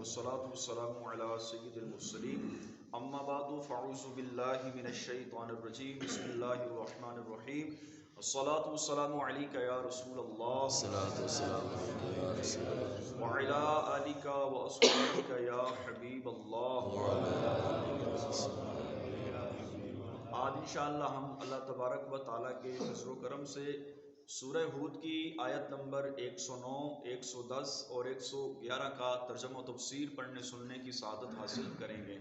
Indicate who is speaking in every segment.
Speaker 1: والصلاة والسلام على سید المرسلین اما بعد فاعوذ باللہ من الشیطان الرجیم بسم اللہ الرحمن الرحیم الصلاة والسلام علیک یا رسول اللہ وعلی آلک واصحابک یا حبیب اللہ. آج انشاءاللہ ہم اللہ تبارک و تعالیٰ کے فضل و کرم سے سورہ ہود کی آیت نمبر 109, 110 اور 111 کا ترجمہ و تفسیر پڑھنے سننے کی سعادت حاصل کریں گے.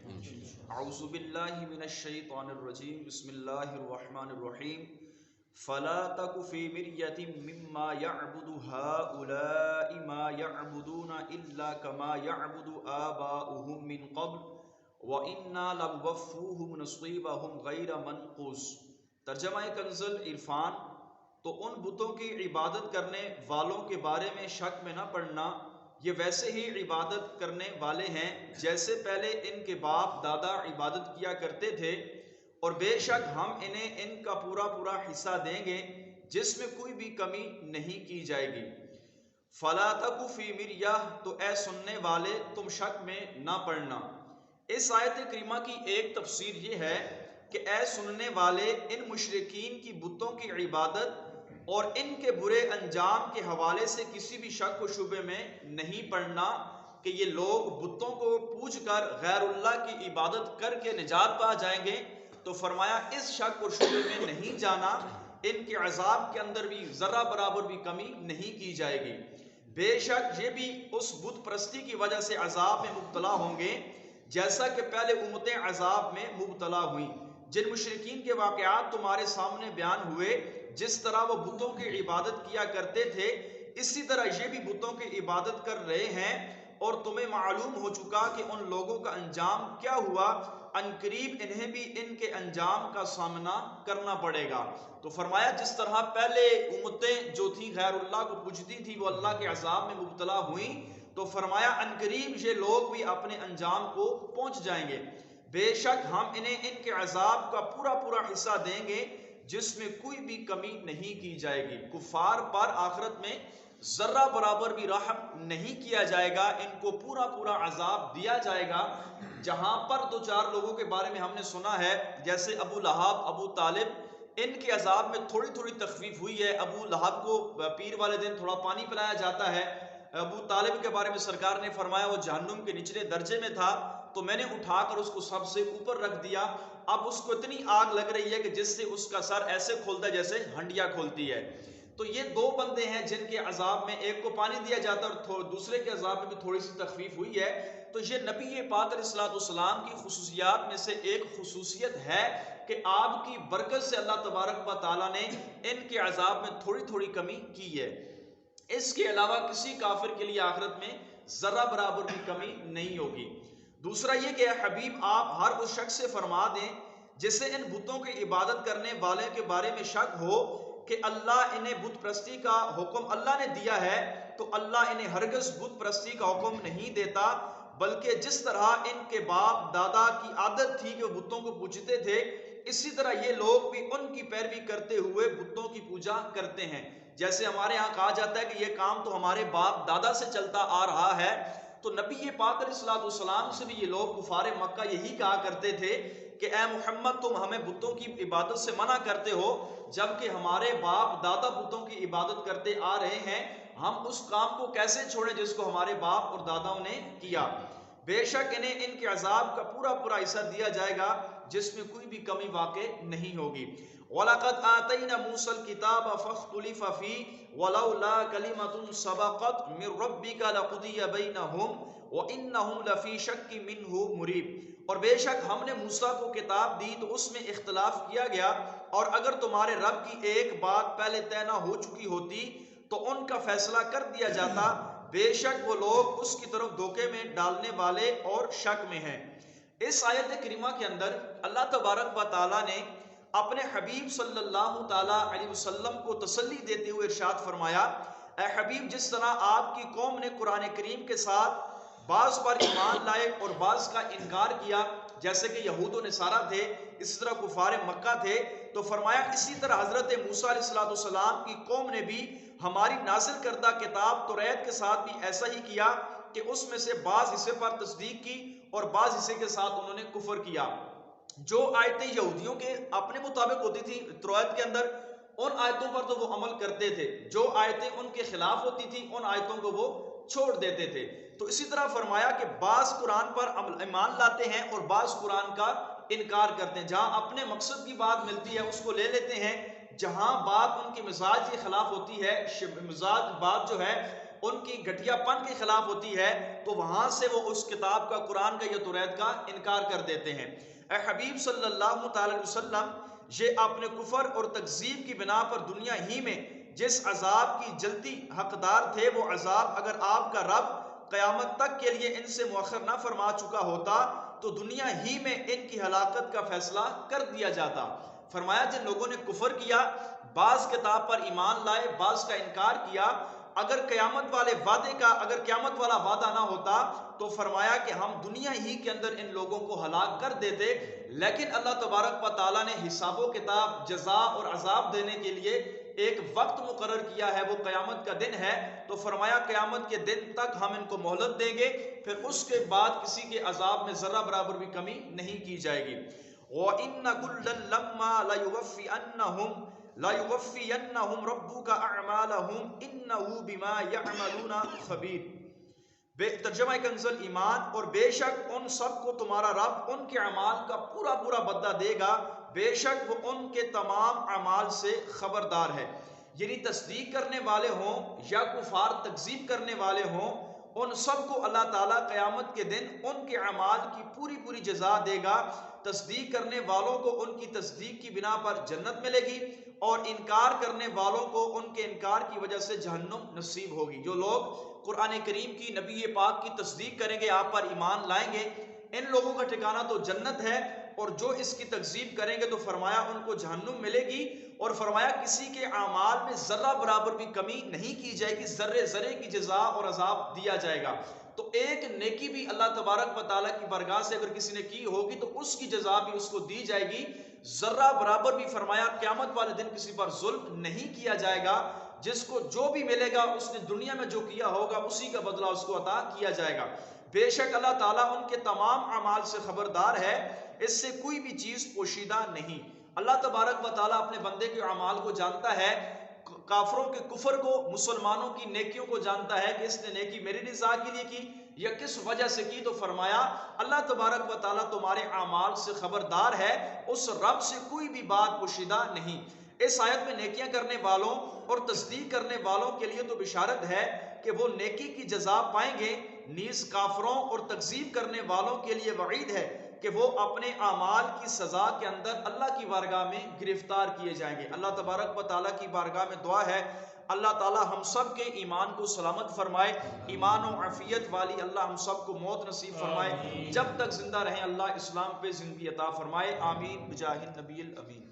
Speaker 1: اعوذ باللہ من الشیطان الرجیم بسم اللہ الرحمن الرحیم فلا تک فی مریۃ مما یعبد ہؤلاء ما یعبدون الا کما یعبد آباؤہم من قبل وَإِنَّا لَمُوَفُّوهُمْ نَصِيبَهُمْ غَيْرَ مَنْقُوصٍ. ترجمہ کنز العرفان. تو ان بتوں کی عبادت کرنے والوں کے بارے میں شک میں نہ پڑنا، یہ ویسے ہی عبادت کرنے والے ہیں جیسے پہلے ان کے باپ دادا عبادت کیا کرتے تھے، اور بے شک ہم انہیں ان کا پورا پورا حصہ دیں گے جس میں کوئی بھی کمی نہیں کی جائے گی. فَلَا تَكُ فِي مِرْيَةٍ. تو اے سننے والے تم شک میں نہ پڑنا. اس آیت کریمہ کی ایک تفسیر یہ ہے کہ اے سننے والے ان مشرکین کی بتوں کی عبادت اور ان کے برے انجام کے حوالے سے کسی بھی شک و شبے میں نہیں پڑنا کہ یہ لوگ بتوں کو پوج کر غیر اللہ کی عبادت کر کے نجات پا جائیں گے. تو فرمایا اس شک و شبے میں نہیں جانا، ان کے عذاب کے اندر بھی ذرہ برابر بھی کمی نہیں کی جائے گی. بے شک یہ بھی اس بت پرستی کی وجہ سے عذاب میں مبتلا ہوں گے جیسا کہ پہلے امتیں عذاب میں مبتلا ہوئیں. جن مشرکین کے واقعات تمہارے سامنے بیان ہوئے، جس طرح وہ بتوں کی عبادت کیا کرتے تھے اسی طرح یہ بھی بتوں کی عبادت کر رہے ہیں، اور تمہیں معلوم ہو چکا کہ ان لوگوں کا انجام کیا ہوا. عنقریب انہیں بھی ان کے انجام کا سامنا کرنا پڑے گا. تو فرمایا جس طرح پہلے امتیں جو تھی غیر اللہ کو پوجتی تھی وہ اللہ کے عذاب میں مبتلا ہوئیں، تو فرمایا عنقریب یہ لوگ بھی اپنے انجام کو پہنچ جائیں گے. بے شک ہم انہیں ان کے عذاب کا پورا پورا حصہ دیں گے جس میں کوئی بھی کمی نہیں کی جائے گی. کفار پر آخرت میں ذرہ برابر بھی رحم نہیں کیا جائے گا، ان کو پورا پورا عذاب دیا جائے گا. جہاں پر دو چار لوگوں کے بارے میں ہم نے سنا ہے جیسے ابو لہب، ابو طالب، ان کے عذاب میں تھوڑی تھوڑی تخفیف ہوئی ہے. ابو لہب کو پیر والے دن تھوڑا پانی پلایا جاتا ہے. ابو طالب کے بارے میں سرکار نے فرمایا وہ جہنم کے نچلے درجے میں تھا، تو میں نے اٹھا کر اس کو سب سے اوپر رکھ دیا. اب اس کو اتنی آگ لگ رہی ہے کہ جس سے اس کا سر ایسے کھولتا ہے جیسے ہنڈیا کھولتی ہے. تو یہ دو بندے ہیں جن کے عذاب میں ایک کو پانی دیا جاتا ہے اور دوسرے کے عذاب میں بھی تھوڑی سی تخفیف ہوئی ہے. تو یہ نبی پاک علیہ الصلوۃ والسلام کی خصوصیات میں سے ایک خصوصیت ہے کہ آپ کی برکت سے اللہ تبارک و تعالیٰ نے ان کے عذاب میں تھوڑی تھوڑی کمی کی ہے. اس کے علاوہ کسی کافر کے لیے آخرت میں ذرہ برابر بھی کمی نہیں ہوگی. دوسرا یہ کہ حبیب آپ ہر اس شخص سے فرما دیں جسے ان بتوں کی عبادت کرنے والے کے بارے میں شک ہو کہ اللہ انہیں بت پرستی کا حکم اللہ نے دیا ہے، تو اللہ انہیں ہرگز بت پرستی کا حکم نہیں دیتا، بلکہ جس طرح ان کے باپ دادا کی عادت تھی کہ وہ بتوں کو پوجتے تھے اسی طرح یہ لوگ بھی ان کی پیروی کرتے ہوئے بتوں کی پوجا کرتے ہیں. جیسے ہمارے ہاں کہا جاتا ہے کہ یہ کام تو ہمارے باپ دادا سے چلتا آ رہا ہے، تو نبی پاک علیہ الصلوۃ والسلام سے بھی یہ لوگ کفار مکہ یہی کہا کرتے تھے کہ اے محمد تم ہمیں بتوں کی عبادت سے منع کرتے ہو جبکہ ہمارے باپ دادا بتوں کی عبادت کرتے آ رہے ہیں، ہم اس کام کو کیسے چھوڑیں جس کو ہمارے باپ اور داداؤں نے کیا. بے شک انہیں ان کے عذاب کا پورا پورا حصہ دیا جائے گا جس میں کوئی بھی کمی واقع نہیں ہوگی. وَلَقَدْ آتَيْنَا مُوسَى الْكِتَابَ فَاخْتُلِفَ فِيهِ وَلَوْلَا كَلِمَةٌ سَبَقَتْ مِنْ رَبِّكَ لَقُضِيَ بَيْنَهُمْ وَإِنَّهُمْ لَفِي شَكٍّ مِّنْهُ مُرِيبٍ. اور بے شک ہم نے موسیٰ کو کتاب دی تو اس میں اختلاف کیا گیا، اور اگر تمہارے رب کی ایک بات پہلے طے نہ ہو چکی ہوتی تو ان کا فیصلہ کر دیا جاتا. بے شک وہ لوگ اس کی طرف دھوکے میں ڈالنے والے اور شک میں ہیں. اس آیت کریمہ کے اندر اللہ تبارک و تعالیٰ نے اپنے حبیب صلی اللہ تعالیٰ علیہ وسلم کو تسلی دیتے ہوئے ارشاد فرمایا، اے حبیب جس طرح آپ کی قوم نے قرآن کریم کے ساتھ بعض پر ایمان لائے اور بعض کا انکار کیا جیسے کہ یہود و نصارہ تھے، اسی طرح کفار مکہ تھے، تو فرمایا اسی طرح حضرت موسیٰ علیہ السلام کی قوم نے بھی ہماری نازل کردہ کتاب توریت کے ساتھ بھی ایسا ہی کیا کہ اس میں سے بعض حصے پر تصدیق کی اور بعض حصے کے ساتھ انہوں نے کفر کیا۔ جو آیتیں یہودیوں کے اپنے مطابق ہوتی تھی توراۃ کے اندر، ان آیتوں پر تو وہ عمل کرتے تھے، جو آیتیں ان کے خلاف ہوتی تھی ان آیتوں کو وہ چھوڑ دیتے تھے۔ تو اسی طرح فرمایا کہ بعض قرآن پر ایمان لاتے ہیں اور بعض قرآن کا انکار کرتے ہیں، جہاں اپنے مقصد کی بات ملتی ہے اس کو لے لیتے ہیں، جہاں بات ان کے مزاج کے خلاف ہوتی ہے، مزاج بات جو ہے ان کی گھٹیا پن کے خلاف ہوتی ہے، تو وہاں سے وہ اس کتاب کا، قرآن کا یا توراۃ کا انکار کر دیتے ہیں۔ اے حبیب صلی اللہ تعالی علیہ وسلم، یہ اپنے کفر اور تکذیب کی بنا پر دنیا ہی میں جس عذاب کی جلدی حقدار تھے، وہ عذاب اگر آپ کا رب قیامت تک کے لیے ان سے مؤخر نہ فرما چکا ہوتا تو دنیا ہی میں ان کی ہلاکت کا فیصلہ کر دیا جاتا۔ فرمایا جن لوگوں نے کفر کیا، بعض کتاب پر ایمان لائے، بعض کا انکار کیا، اگر قیامت والے وعدے کا، اگر قیامت والا وعدہ نہ ہوتا تو فرمایا کہ ہم دنیا ہی کے اندر ان لوگوں کو ہلاک کر دیتے، لیکن اللہ تبارک و تعالیٰ نے حساب و کتاب، جزا اور عذاب دینے کے لیے ایک وقت مقرر کیا ہے، وہ قیامت کا دن ہے، تو فرمایا قیامت کے دن تک ہم ان کو مہلت دیں گے، پھر اس کے بعد کسی کے عذاب میں ذرہ برابر بھی کمی نہیں کی جائے گی۔ وَإِنَّ كُلًّا لَمَّا لَيُوَفِّيَنَّهُمْ رَبُّكَ أَعْمَالَهُمْ إِنَّهُ بِمَا يَعْمَلُونَ خَبِيرٌ۔ ترجمہ کنزل ایمان، اور بے شک ان سب کو تمہارا رب ان کے اعمال کا پورا پورا بدلہ دے گا، بے شک وہ ان کے تمام اعمال سے خبردار ہے۔ یعنی تصدیق کرنے والے ہوں یا کفار تکذیب کرنے والے ہوں، ان سب کو اللہ تعالیٰ قیامت کے دن ان کے اعمال کی پوری پوری جزا دے گا۔ تصدیق کرنے والوں کو ان کی تصدیق کی بنا پر جنت ملے گی، اور انکار کرنے والوں کو ان کے انکار کی وجہ سے جہنم نصیب ہوگی۔ جو لوگ قرآن کریم کی، نبی پاک کی تصدیق کریں گے، آپ پر ایمان لائیں گے، ان لوگوں کا ٹھکانہ تو جنت ہے، اور جو اس کی تکذیب کریں گے تو فرمایا ان کو جہنم ملے گی، اور فرمایا کسی کے اعمال میں ذرہ برابر بھی کمی نہیں کی جائے گی، ذرے ذرے کی جزا اور عذاب دیا جائے گا۔ تو ایک نیکی بھی اللہ تبارک و تعالیٰ کی بارگاہ سے اگر کسی نے کی ہوگی تو اس کی جزا بھی اس کو دی جائے گی، ذرہ برابر بھی فرمایا قیامت والے دن کسی پر ظلم نہیں کیا جائے گا، جس کو جو بھی ملے گا اس نے دنیا میں جو کیا ہوگا اسی کا بدلہ اس کو عطا کیا جائے گا۔ بے شک اللہ تعالیٰ ان کے تمام اعمال سے خبردار ہے، اس سے کوئی بھی چیز پوشیدہ نہیں۔ اللہ تبارک و تعالیٰ اپنے بندے کے اعمال کو جانتا ہے، کافروں کے کفر کو، مسلمانوں کی نیکیوں کو جانتا ہے کہ اس نے نیکی میری رضا کے لیے کی یا کس وجہ سے کی، تو فرمایا اللہ تبارک و تعالیٰ تمہارے اعمال سے خبردار ہے، اس رب سے کوئی بھی بات پوشیدہ نہیں۔ اس آیت میں نیکیاں کرنے والوں اور تصدیق کرنے والوں کے لیے تو بشارت ہے کہ وہ نیکی کی جزا پائیں گے، نیز کافروں اور تکذیب کرنے والوں کے لیے وعید ہے کہ وہ اپنے اعمال کی سزا کے اندر اللہ کی بارگاہ میں گرفتار کیے جائیں گے۔ اللہ تبارک و تعالیٰ کی بارگاہ میں دعا ہے اللہ تعالیٰ ہم سب کے ایمان کو سلامت فرمائے، ایمان و عافیت والی اللہ ہم سب کو موت نصیب فرمائے، جب تک زندہ رہیں اللہ اسلام پہ زندگی عطا فرمائے، آمین بجاہ النبی الامین۔